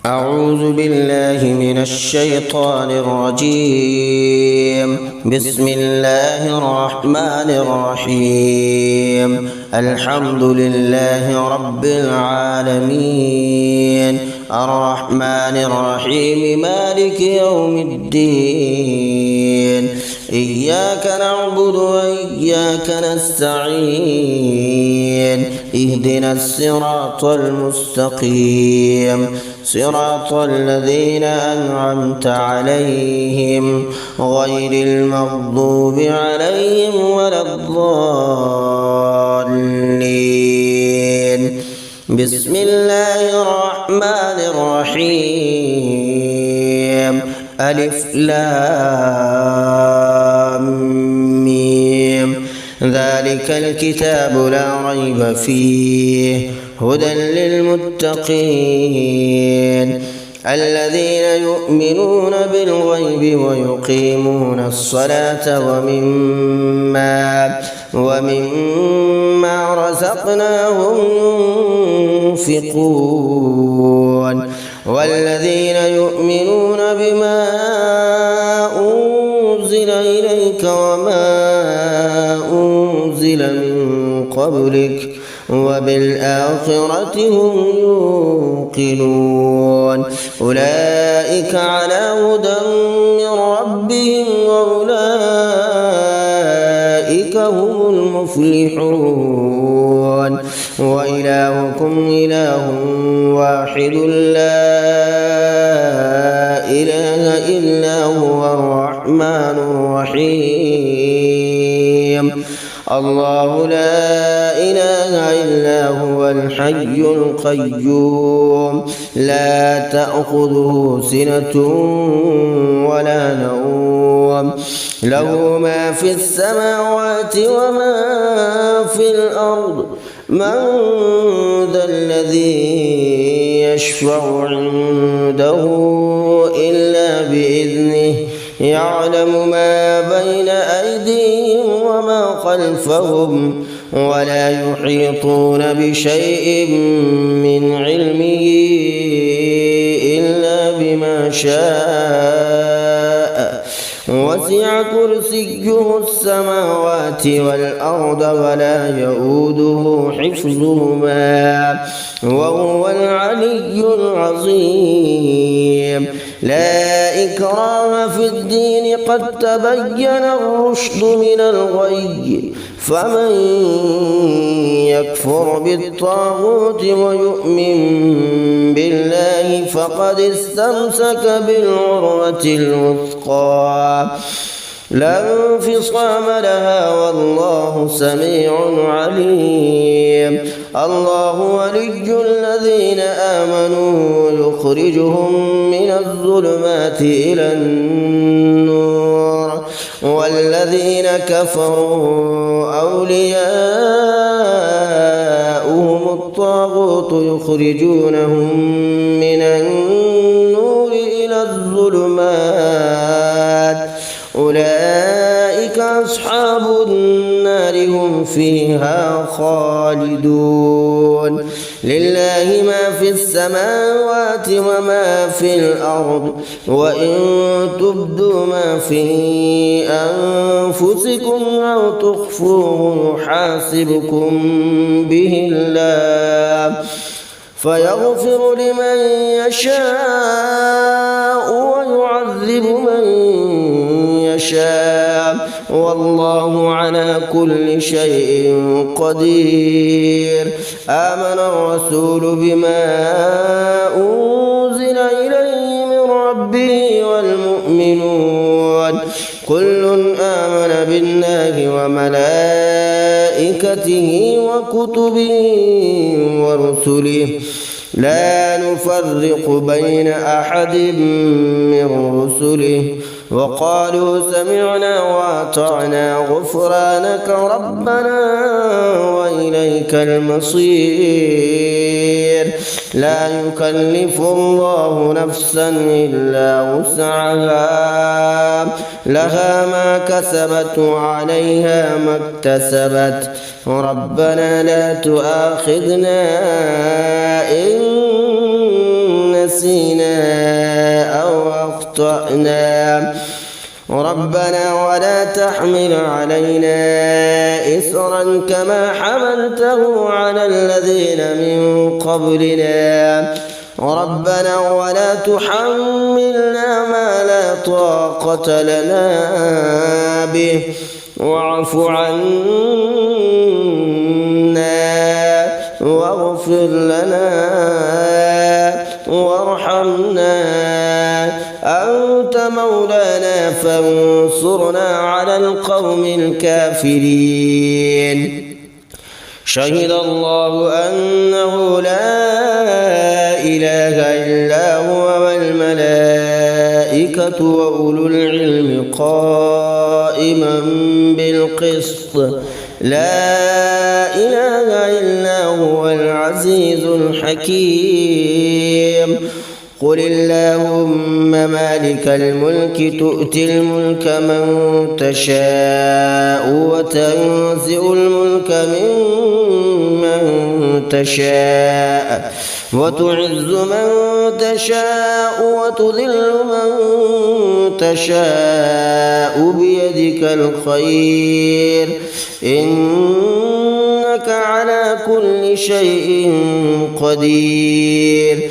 أعوذ بالله من الشيطان الرجيم. بسم الله الرحمن الرحيم. الحمد لله رب العالمين، الرحمن الرحيم، مالك يوم الدين. إياك نعبد وإياك نستعين. اهدنا الصراط المستقيم، صراط الذين أنعمت عليهم غير المغضوب عليهم ولا الضالين. بسم الله الرحمن الرحيم. ألف لام ميم. ذلك الكتاب لا ريب فيه هدى للمتقين الذين يؤمنون بالغيب ويقيمون الصلاة ومما رزقناهم ينفقون والذين يؤمنون بما أنزل إليك وما أنزل من قبلك وبالآخرة هم يوقنون. أولئك على هدى من ربهم وأولئك هم المفلحون. وإلهكم إله واحد لا إله إلا هو الرحمن الرحيم. الله لا إله إلا هو الحي القيوم لا تأخذه سنة ولا نوم، له ما في السماوات وما في الأرض. من ذا الذي يشفع عنده إلا بإذنه، يعلم ما بين أيديهم وما خلفهم ولا يحيطون بشيء من علمه إلا بما شاء. وسع كرسيه السماوات والأرض ولا يؤوده حفظهما وهو العلي العظيم. لا إكراه في الدين قد تبين الرشد من الغي، فمن يكفر بالطاغوت ويؤمن بالله فقد استمسك بالعروة الوثقى لا انفصام لها والله سميع عليم. الله ولي الذين آمنوا يخرجهم من الظلمات إلى النور، والذين كفروا أولياؤهم الطاغوت يخرجونهم من النور إلى الظلمات. أولئك أصحاب النار هم فيها خالدون. لله ما في السماوات وما في الأرض، وإن تبدوا ما في أنفسكم أو تخفوه يحاسبكم به الله فيغفر لمن يشاء ويعذب من يشاء، والله على كل شيء قدير. آمن الرسول بما أنزل إليه من ربه والمؤمنون كل آمن بالله وملائكته وكتبه ورسله لا نفرق بين أحد من رسله وقالوا سمعنا وأطعنا غفرانك ربنا وإليك المصير. لا يكلف الله نفسا إلا وسعها، لها ما كسبت وعليها ما اكتسبت. ربنا لا تؤاخذنا إن نسينا أو أخطأنا ربنا ولا تحمل علينا إصرا كما حملته على الذين من قبلنا ربنا ولا تحملنا ما لا طاقة لنا به واعف عنا واغفر لنا وارحمنا أنت مولانا فانصرنا على القوم الكافرين شهد الله أنه لا إله إلا هو والملائكة وأولو العلم قائما بالقسط لا إله إلا هو العزيز الحكيم قل اللهم مالك الملك تؤتي الملك من تشاء وتنزع الملك ممن تشاء وتعز من تشاء وتذل من تشاء بيدك الخير إنك على كل شيء قدير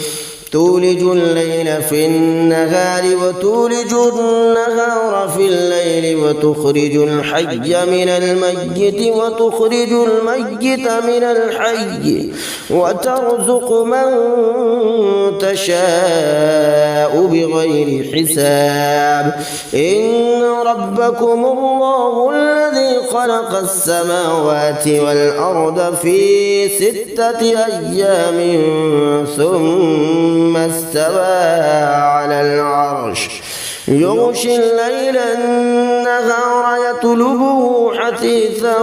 تولج الليل في النهار وتولج النهار في الليل وتخرج الحي من الميت وتخرج الميت من الحي وترزق من تشاء بغير حساب إن ربكم الله الذي خلق السماوات والأرض في 6 أيام ثم استوى على العرش يغشي الليل النهار يطلبه حثيثا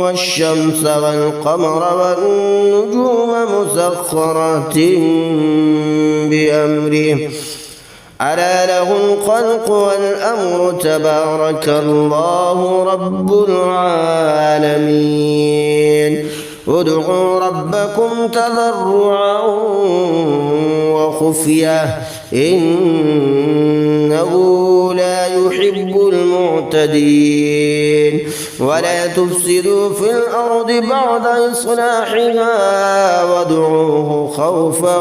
والشمس والقمر والنجوم مسخرات بأمره ألا له الخلق والأمر تبارك الله رب العالمين ادعوا ربكم تضرعا وخفية إنه لا يحب المعتدين ولا تفسدوا في الأرض بعد إصلاحها وادعوه خوفا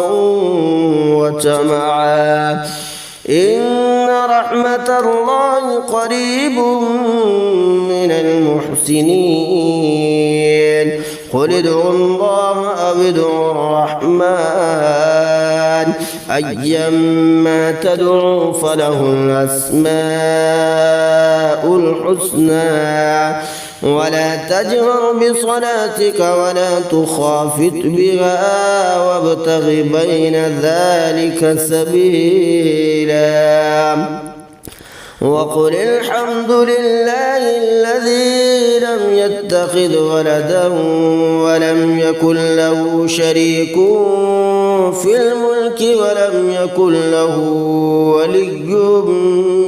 وطمعا إن رحمة الله قريب من المحسنين قل ادعوا الله أو ادعوا الرحمن أيما تدعوا فله الأسماء الحسنى ولا تجهر بصلاتك ولا تخافت بها وابتغ بين ذلك سبيلا وقل الحمد لله الذي لم يتخذ ولدا ولم يكن له شريك في الملك ولم يكن له ولي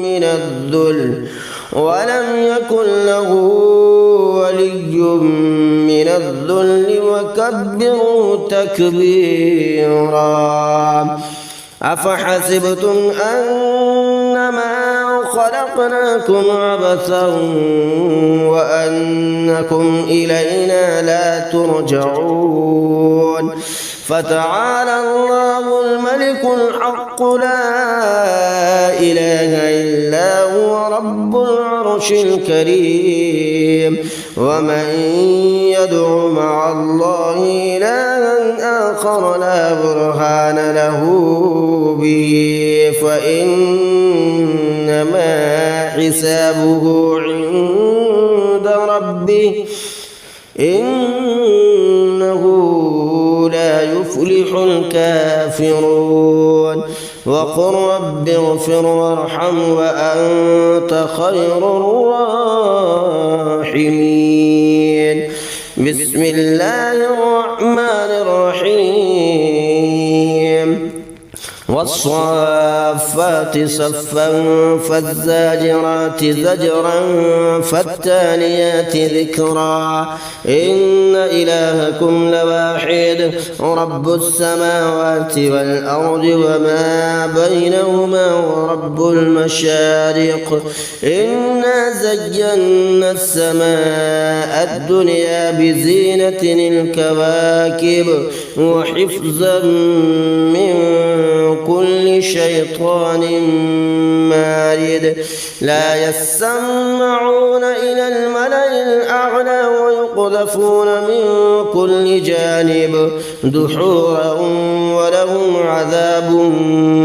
من الذل وكبره تكبيرا أفحسبتم أنما خلقناكم عبثا وأنكم إلينا لا ترجعون فتعالى الله الملك الحق لا إله إلا هو رب العرش الكريم ومن يدع مع الله إلها آخر لا برهان له به فإنما حسابه عند ربه إنه لا يفلح الكافرون وقل رب اغفر وارحم وأنت خير الراحمين بسم الله الرحمن الرحيم والصافات صفا فالزاجرات زجرا فالتاليات ذكرا إن إلهكم لواحد رب السماوات والأرض وما بينهما ورب المشارق إنا زينا السماء الدنيا بزينة الكواكب وحفظا من كل شيطان مارد لا يسمعون إلى الملأ الأعلى ويقذفون من كل جانب دحورا ولهم عذاب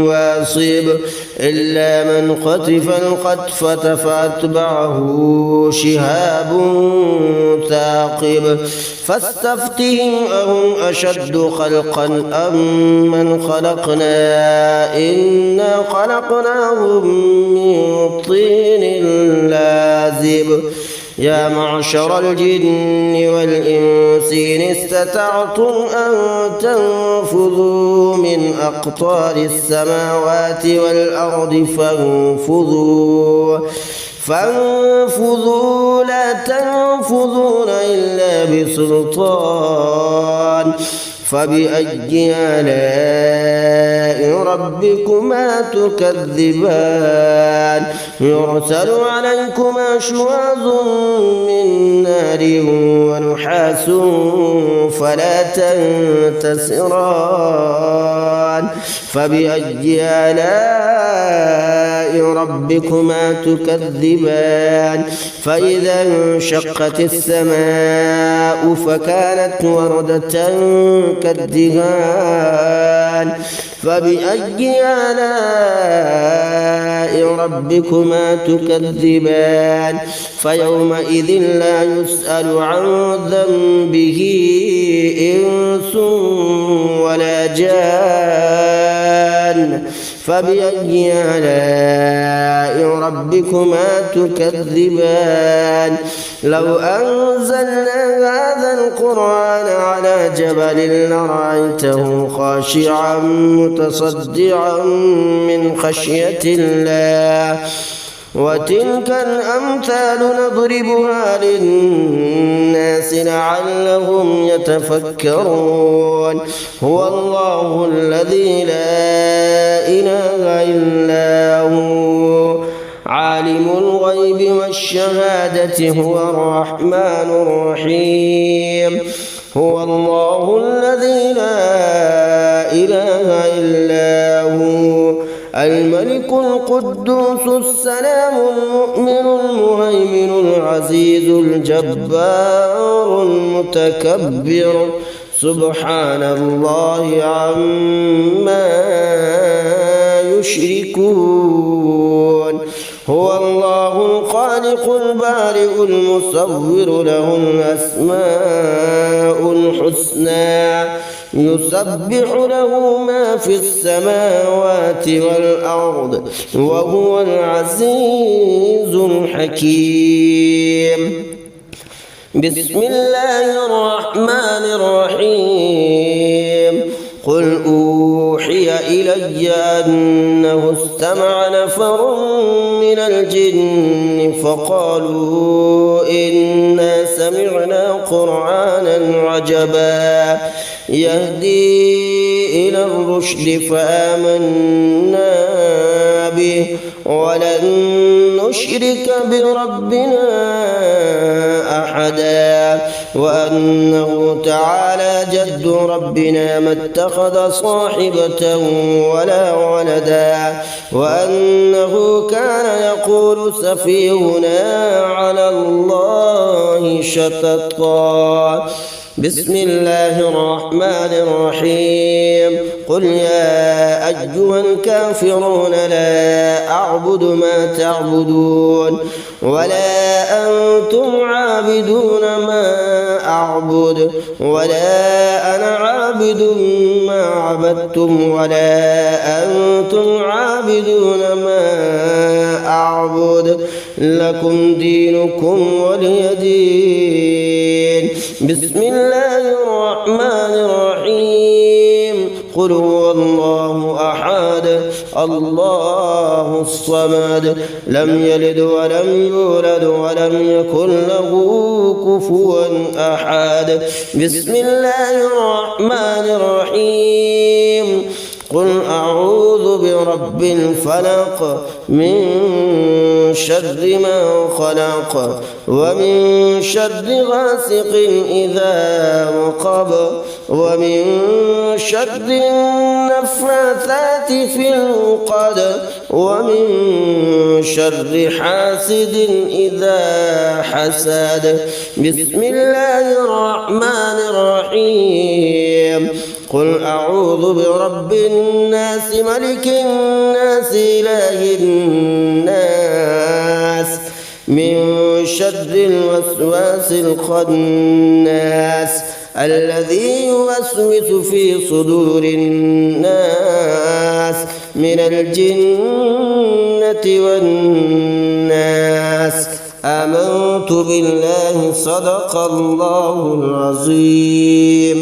واصب إلا من خطف الخطفة فأتبعه شهاب ثاقب فاستفتهم أهم أشد خلقا أم من خلقنا إنا خلقناهم من طين لازب يا معشر الجن والإنس إن استطعتم أن تنفذوا من أقطار السماوات والأرض فانفذوا لا تنفذون إلا بسلطان فبأي آلاء ربكما تكذبان يرسل عليكما شواظ من نار ونحاس فلا تنتصران فبأي آلاء ربكما تكذبان فإذا انشقت السماء فكانت وردة كالدهان فبأي آلاء ربكما تكذبان فيومئذ لا يسأل عن ذنبه إنس ولا جان فبأي آلاء ربكما تكذبان لو أنزلنا هذا القرآن على جبل لرأيته خاشعا متصدعا من خشية الله وتلك الأمثال نضربها للناس لعلهم يتفكرون هو الله الذي لا إله إلا هو عالم الغيب والشهادة هو الرحمن الرحيم هو الله الذي لا إله إلا هو الملك القدوس السلام المؤمن المهيمن العزيز الجبار المتكبر سبحان الله عما يشركون هو الله الخالق البارئ المصور له الأسماء الحسنى يسبح له ما في السماوات والأرض وهو العزيز الحكيم بسم الله الرحمن الرحيم قل أوحي إلي أنه استمع نفر من الجن فقالوا إنا سمعنا قرآنا عجبا يهدي إلى الرشد فآمنا به ولن نشرك بربنا أحدا وأنه تعالى جد ربنا ما اتخذ صاحبة ولا ولدا وأنه كان يقول سفيهنا على الله شططا بسم الله الرحمن الرحيم قل يا أيها الكافرون لا أعبد ما تعبدون ولا أنتم عابدون ما أعبد ولا أنا عابد ما عبدتم ولا أنتم عابدون ما أعبد لكم دينكم ولي دين بسم الله الرحمن الرحيم قل هو الله أحد أحد الله الصمد لم يلد ولم يولد ولم يكن له كفوا أحد. بسم الله الرحمن الرحيم. قل أعوذ برب الفلق من شر ما خلق ومن شر غاسق إذا وقب ومن شر النفاثات في العقد ومن شر حاسد إذا حسد. بسم الله الرحمن الرحيم. قل أعوذ برب الناس ملك الناس إله الناس من شر الوسواس الخناس الذي يوسوس في صدور الناس من الجنة والناس. آمنت بالله. صدق الله العظيم.